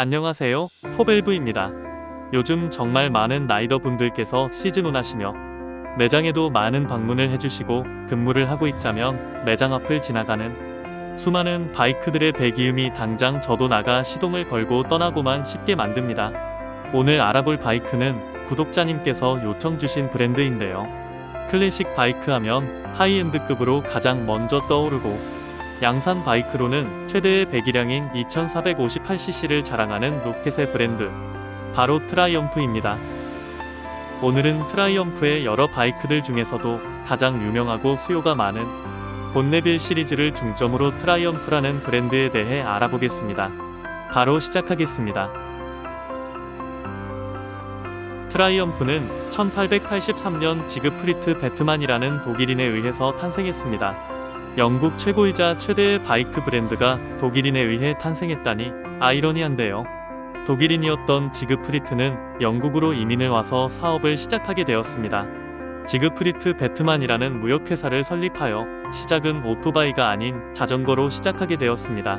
안녕하세요, 포밸브입니다. 요즘 정말 많은 라이더 분들께서 시즌온 하시며 매장에도 많은 방문을 해주시고 근무를 하고 있자면 매장 앞을 지나가는 수많은 바이크들의 배기음이 당장 저도 나가 시동을 걸고 떠나고만 싶게 만듭니다. 오늘 알아볼 바이크는 구독자님께서 요청 주신 브랜드인데요. 클래식 바이크 하면 하이엔드급으로 가장 먼저 떠오르고 양산 바이크로는 최대의 배기량인 2458cc를 자랑하는 로켓의 브랜드, 바로 트라이엄프입니다. 오늘은 트라이엄프의 여러 바이크들 중에서도 가장 유명하고 수요가 많은 본네빌 시리즈를 중점으로 트라이엄프라는 브랜드에 대해 알아보겠습니다. 바로 시작하겠습니다. 트라이엄프는 1883년 지그프리트 베트만이라는 독일인에 의해서 탄생했습니다. 영국 최고이자 최대의 바이크 브랜드가 독일인에 의해 탄생했다니 아이러니한데요. 독일인이었던 지그프리트는 영국으로 이민을 와서 사업을 시작하게 되었습니다. 지그프리트 베트만이라는 무역회사를 설립하여 시작은 오토바이가 아닌 자전거로 시작하게 되었습니다.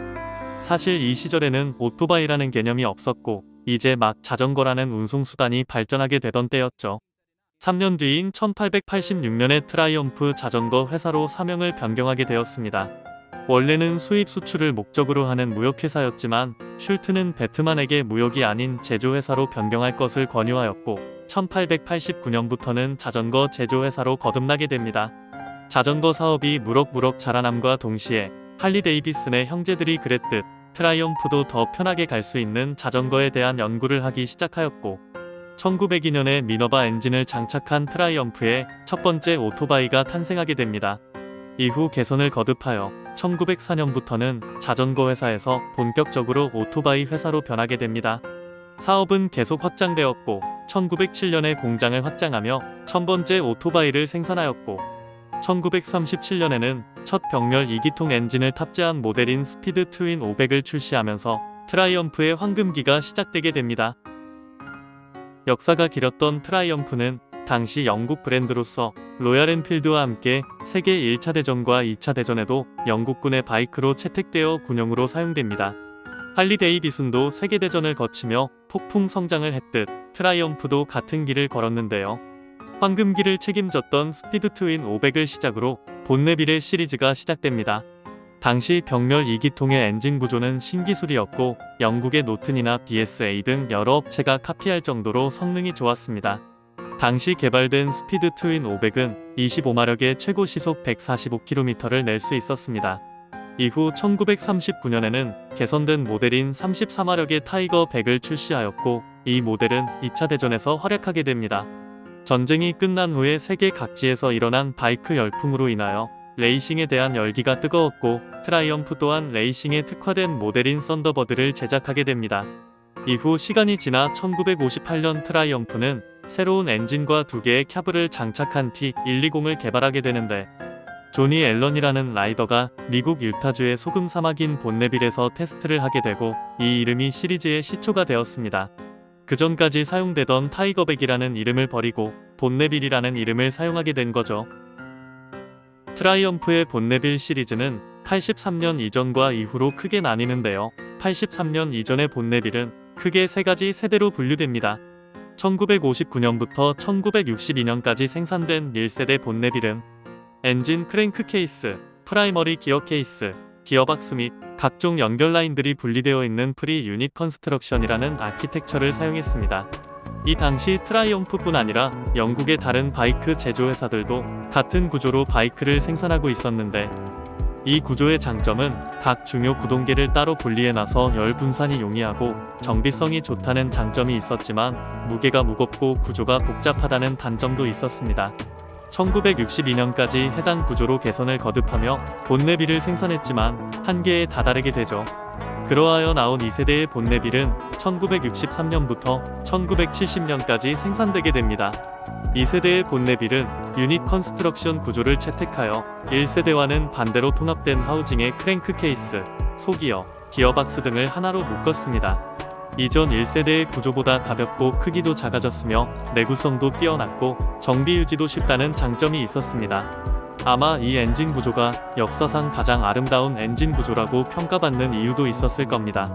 사실 이 시절에는 오토바이라는 개념이 없었고 이제 막 자전거라는 운송수단이 발전하게 되던 때였죠. 3년 뒤인 1886년에 트라이엄프 자전거 회사로 사명을 변경하게 되었습니다. 원래는 수입 수출을 목적으로 하는 무역회사였지만 슐트는 베트만에게 무역이 아닌 제조회사로 변경할 것을 권유하였고 1889년부터는 자전거 제조회사로 거듭나게 됩니다. 자전거 사업이 무럭무럭 자라남과 동시에 할리 데이비슨의 형제들이 그랬듯 트라이엄프도 더 편하게 갈 수 있는 자전거에 대한 연구를 하기 시작하였고 1902년에 미너바 엔진을 장착한 트라이엄프의 첫 번째 오토바이가 탄생하게 됩니다. 이후 개선을 거듭하여 1904년부터는 자전거 회사에서 본격적으로 오토바이 회사로 변하게 됩니다. 사업은 계속 확장되었고 1907년에 공장을 확장하며 1000번째 오토바이를 생산하였고 1937년에는 첫 병렬 2기통 엔진을 탑재한 모델인 스피드 트윈 500을 출시하면서 트라이엄프의 황금기가 시작되게 됩니다. 역사가 길었던 트라이엄프는 당시 영국 브랜드로서 로얄 엔필드와 함께 세계 1차 대전과 2차 대전에도 영국군의 바이크로 채택되어 군용으로 사용됩니다. 할리 데이비슨도 세계대전을 거치며 폭풍 성장을 했듯 트라이엄프도 같은 길을 걸었는데요. 황금기를 책임졌던 스피드 트윈 500을 시작으로 본네빌의 시리즈가 시작됩니다. 당시 병렬 2기통의 엔진 구조는 신기술이었고 영국의 노튼이나 BSA 등 여러 업체가 카피할 정도로 성능이 좋았습니다. 당시 개발된 스피드 트윈 500은 25마력의 최고 시속 145km를 낼 수 있었습니다. 이후 1939년에는 개선된 모델인 34마력의 타이거 100을 출시하였고 이 모델은 2차 대전에서 활약하게 됩니다. 전쟁이 끝난 후에 세계 각지에서 일어난 바이크 열풍으로 인하여 레이싱에 대한 열기가 뜨거웠고 트라이엄프 또한 레이싱에 특화된 모델인 썬더버드를 제작하게 됩니다. 이후 시간이 지나 1958년 트라이엄프는 새로운 엔진과 2개의 캬브를 장착한 T120을 개발하게 되는데 조니 앨런이라는 라이더가 미국 유타주의 소금 사막인 본네빌에서 테스트를 하게 되고 이 이름이 시리즈의 시초가 되었습니다. 그 전까지 사용되던 타이거백이라는 이름을 버리고 본네빌이라는 이름을 사용하게 된 거죠. 트라이엄프의 본네빌 시리즈는 83년 이전과 이후로 크게 나뉘는데요. 83년 이전의 본네빌은 크게 3가지 세대로 분류됩니다. 1959년부터 1962년까지 생산된 1세대 본네빌은 엔진 크랭크 케이스, 프라이머리 기어 케이스, 기어박스 및 각종 연결 라인들이 분리되어 있는 프리 유닛 컨스트럭션이라는 아키텍처를 사용했습니다. 이 당시 트라이엄프뿐 아니라 영국의 다른 바이크 제조회사들도 같은 구조로 바이크를 생산하고 있었는데 이 구조의 장점은 각 중요 구동계를 따로 분리해놔서 열 분산이 용이하고 정비성이 좋다는 장점이 있었지만 무게가 무겁고 구조가 복잡하다는 단점도 있었습니다. 1962년까지 해당 구조로 개선을 거듭하며 본네빌을 생산했지만 한계에 다다르게 되죠. 그러하여 나온 2세대의 본네빌은 1963년부터 1970년까지 생산되게 됩니다. 2세대의 본네빌은 유닛 컨스트럭션 구조를 채택하여 1세대와는 반대로 통합된 하우징의 크랭크 케이스, 소기어, 기어박스 등을 하나로 묶었습니다. 이전 1세대의 구조보다 가볍고 크기도 작아졌으며 내구성도 뛰어났고 정비 유지도 쉽다는 장점이 있었습니다. 아마 이 엔진 구조가 역사상 가장 아름다운 엔진 구조라고 평가받는 이유도 있었을 겁니다.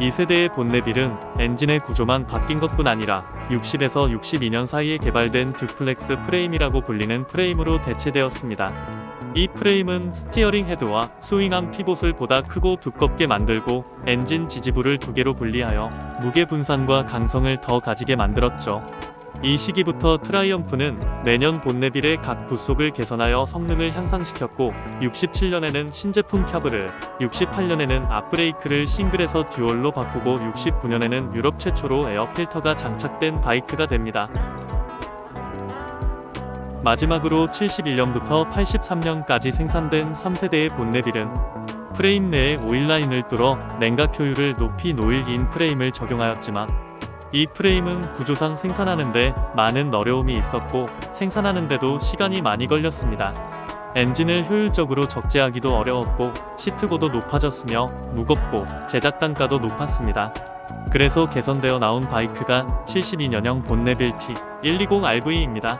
2세대의 본네빌은 엔진의 구조만 바뀐 것뿐 아니라 60에서 62년 사이에 개발된 듀플렉스 프레임이라고 불리는 프레임으로 대체되었습니다. 이 프레임은 스티어링 헤드와 스윙암 피봇을 보다 크고 두껍게 만들고 엔진 지지부를 두 개로 분리하여 무게 분산과 강성을 더 가지게 만들었죠. 이 시기부터 트라이엄프는 매년 본네빌의 각 부속을 개선하여 성능을 향상시켰고 67년에는 신제품 캬브를, 68년에는 앞브레이크를 싱글에서 듀얼로 바꾸고 69년에는 유럽 최초로 에어필터가 장착된 바이크가 됩니다. 마지막으로 71년부터 83년까지 생산된 3세대의 본네빌은 프레임 내에 오일 라인을 뚫어 냉각 효율을 높이 노일 인 프레임을 적용하였지만 이 프레임은 구조상 생산하는데 많은 어려움이 있었고 생산하는데도 시간이 많이 걸렸습니다. 엔진을 효율적으로 적재하기도 어려웠고 시트고도 높아졌으며 무겁고 제작 단가도 높았습니다. 그래서 개선되어 나온 바이크가 72년형 본네빌 T120RV입니다.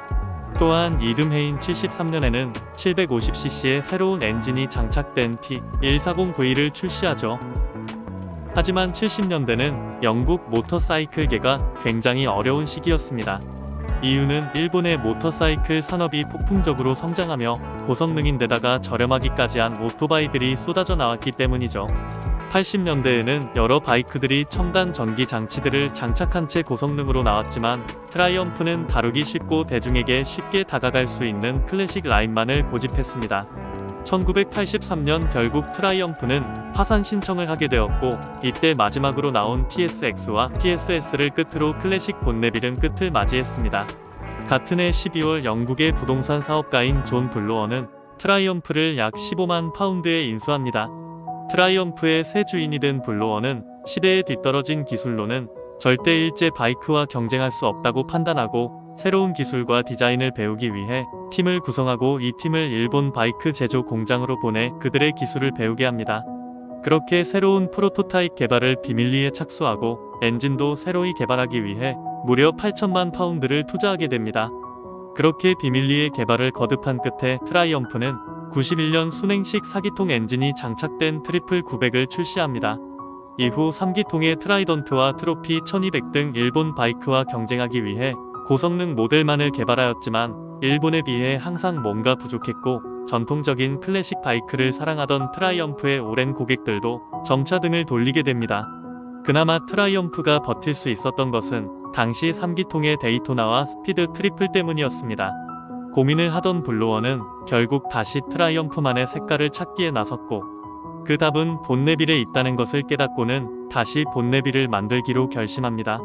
또한 이듬해인 73년에는 750cc의 새로운 엔진이 장착된 T140V를 출시하죠. 하지만 70년대는 영국 모터사이클계가 굉장히 어려운 시기였습니다. 이유는 일본의 모터사이클 산업이 폭풍적으로 성장하며 고성능인데다가 저렴하기까지 한 오토바이들이 쏟아져 나왔기 때문이죠. 80년대에는 여러 바이크들이 첨단 전기 장치들을 장착한 채 고성능으로 나왔지만 트라이엄프는 다루기 쉽고 대중에게 쉽게 다가갈 수 있는 클래식 라인만을 고집했습니다. 1983년 결국 트라이엄프는 파산 신청을 하게 되었고 이때 마지막으로 나온 TSX와 TSS를 끝으로 클래식 본네빌은 끝을 맞이했습니다. 같은 해 12월 영국의 부동산 사업가인 존 블로어는 트라이엄프를 약 15만 파운드에 인수합니다. 트라이엄프의 새 주인이 된 블로어는 시대에 뒤떨어진 기술로는 절대 일제 바이크와 경쟁할 수 없다고 판단하고 새로운 기술과 디자인을 배우기 위해 팀을 구성하고 이 팀을 일본 바이크 제조 공장으로 보내 그들의 기술을 배우게 합니다. 그렇게 새로운 프로토타입 개발을 비밀리에 착수하고 엔진도 새로이 개발하기 위해 무려 8천만 파운드를 투자하게 됩니다. 그렇게 비밀리에 개발을 거듭한 끝에 트라이엄프는 91년 순행식 4기통 엔진이 장착된 트리플 900을 출시합니다. 이후 3기통의 트라이던트와 트로피 1200 등 일본 바이크와 경쟁하기 위해 고성능 모델만을 개발하였지만 일본에 비해 항상 뭔가 부족했고 전통적인 클래식 바이크를 사랑하던 트라이엄프의 오랜 고객들도 점차 등을 돌리게 됩니다. 그나마 트라이엄프가 버틸 수 있었던 것은 당시 3기통의 데이토나와 스피드 트리플 때문이었습니다. 고민을 하던 블로어는 결국 다시 트라이엄프만의 색깔을 찾기에 나섰고 그 답은 본네빌에 있다는 것을 깨닫고는 다시 본네빌을 만들기로 결심합니다.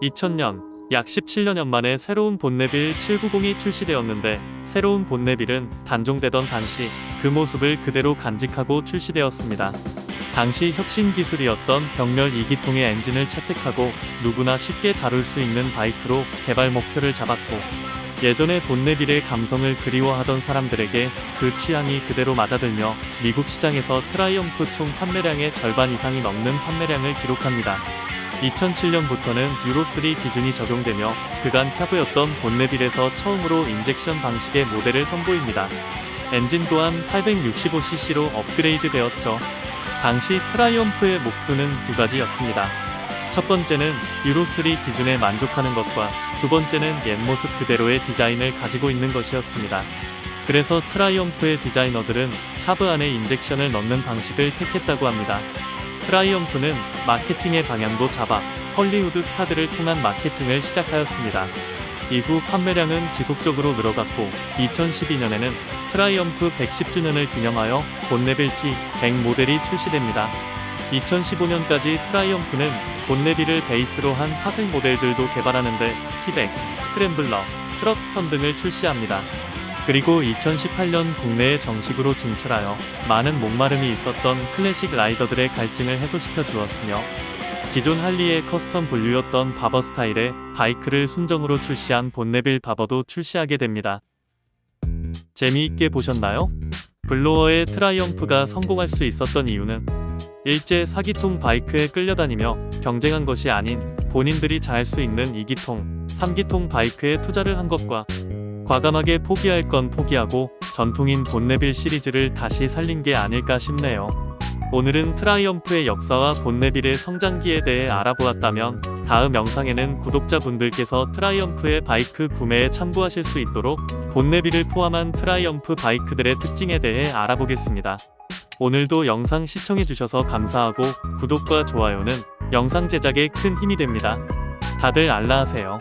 2000년 약 17년 만에 새로운 본네빌 790이 출시되었는데 새로운 본네빌은 단종되던 당시 그 모습을 그대로 간직하고 출시되었습니다. 당시 혁신 기술이었던 병렬 2기통의 엔진을 채택하고 누구나 쉽게 다룰 수 있는 바이크로 개발 목표를 잡았고 예전의 본네빌의 감성을 그리워하던 사람들에게 그 취향이 그대로 맞아들며 미국 시장에서 트라이엄프 총 판매량의 절반 이상이 넘는 판매량을 기록합니다. 2007년부터는 유로3 기준이 적용되며 그간 캬브였던 본네빌에서 처음으로 인젝션 방식의 모델을 선보입니다. 엔진 또한 865cc로 업그레이드 되었죠. 당시 트라이엄프의 목표는 두 가지였습니다. 첫 번째는 유로3 기준에 만족하는 것과 두 번째는 옛 모습 그대로의 디자인을 가지고 있는 것이었습니다. 그래서 트라이엄프의 디자이너들은 캬브 안에 인젝션을 넣는 방식을 택했다고 합니다. 트라이엄프는 마케팅의 방향도 잡아 헐리우드 스타들을 통한 마케팅을 시작하였습니다. 이후 판매량은 지속적으로 늘어갔고 2012년에는 트라이엄프 110주년을 기념하여 본네빌 T100 모델이 출시됩니다. 2015년까지 트라이엄프는 본네빌을 베이스로 한 파생 모델들도 개발하는데 T100, 스크램블러, 스럽스턴 등을 출시합니다. 그리고 2018년 국내에 정식으로 진출하여 많은 목마름이 있었던 클래식 라이더들의 갈증을 해소시켜 주었으며 기존 할리의 커스텀 분류였던 바버 스타일의 바이크를 순정으로 출시한 본네빌 바버도 출시하게 됩니다. 재미있게 보셨나요? 블로어의 트라이엄프가 성공할 수 있었던 이유는 일제 4기통 바이크에 끌려다니며 경쟁한 것이 아닌 본인들이 잘할 수 있는 2기통, 3기통 바이크에 투자를 한 것과 과감하게 포기할 건 포기하고 전통인 본네빌 시리즈를 다시 살린 게 아닐까 싶네요. 오늘은 트라이엄프의 역사와 본네빌의 성장기에 대해 알아보았다면 다음 영상에는 구독자분들께서 트라이엄프의 바이크 구매에 참고하실 수 있도록 본네빌을 포함한 트라이엄프 바이크들의 특징에 대해 알아보겠습니다. 오늘도 영상 시청해주셔서 감사하고 구독과 좋아요는 영상 제작에 큰 힘이 됩니다. 다들 알라하세요.